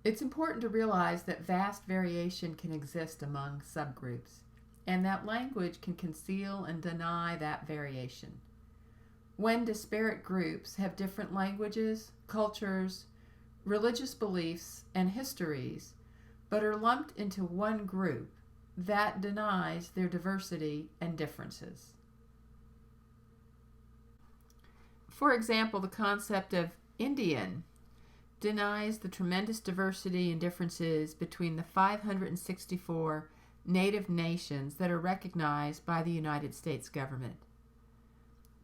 It's important to realize that vast variation can exist among subgroups, and that language can conceal and deny that variation. When disparate groups have different languages, cultures, religious beliefs, and histories, but are lumped into one group, that denies their diversity and differences. For example, the concept of Indian denies the tremendous diversity and differences between the 564 native nations that are recognized by the United States government.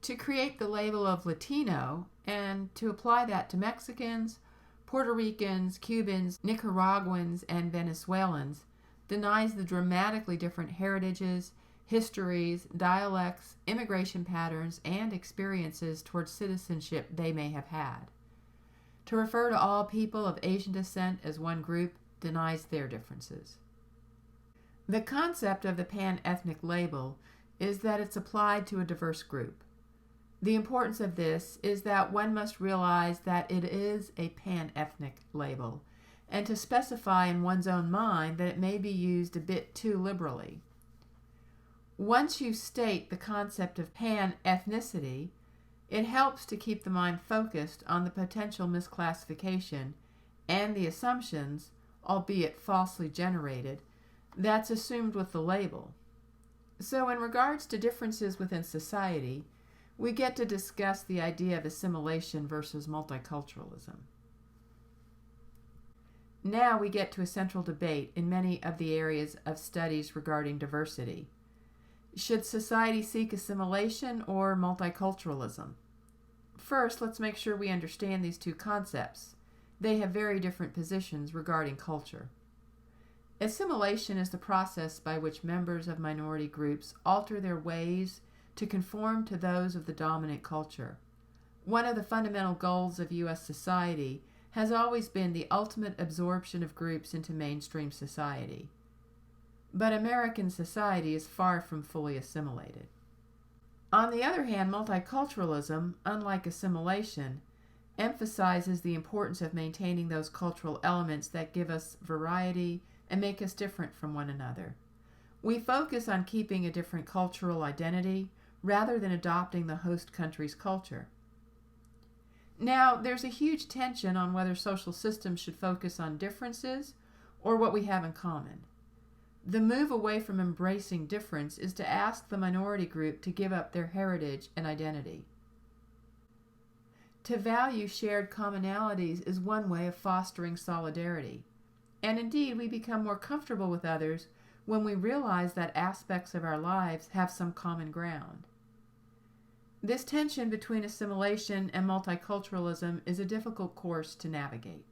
To create the label of Latino and to apply that to Mexicans, Puerto Ricans, Cubans, Nicaraguans, and Venezuelans denies the dramatically different heritages, histories, dialects, immigration patterns, and experiences towards citizenship they may have had. To refer to all people of Asian descent as one group denies their differences. The concept of the pan-ethnic label is that it's applied to a diverse group. The importance of this is that one must realize that it is a pan-ethnic label, and to specify in one's own mind that it may be used a bit too liberally. Once you state the concept of pan-ethnicity, it helps to keep the mind focused on the potential misclassification and the assumptions, albeit falsely generated, that's assumed with the label. So in regards to differences within society, we get to discuss the idea of assimilation versus multiculturalism. Now we get to a central debate in many of the areas of studies regarding diversity. Should society seek assimilation or multiculturalism? First, let's make sure we understand these two concepts. They have very different positions regarding culture. Assimilation is the process by which members of minority groups alter their ways to conform to those of the dominant culture. One of the fundamental goals of U.S. society has always been the ultimate absorption of groups into mainstream society. But American society is far from fully assimilated. On the other hand, multiculturalism, unlike assimilation, emphasizes the importance of maintaining those cultural elements that give us variety and make us different from one another. We focus on keeping a different cultural identity rather than adopting the host country's culture. Now, there's a huge tension on whether social systems should focus on differences or what we have in common. The move away from embracing difference is to ask the minority group to give up their heritage and identity. To value shared commonalities is one way of fostering solidarity. And indeed, we become more comfortable with others when we realize that aspects of our lives have some common ground. This tension between assimilation and multiculturalism is a difficult course to navigate.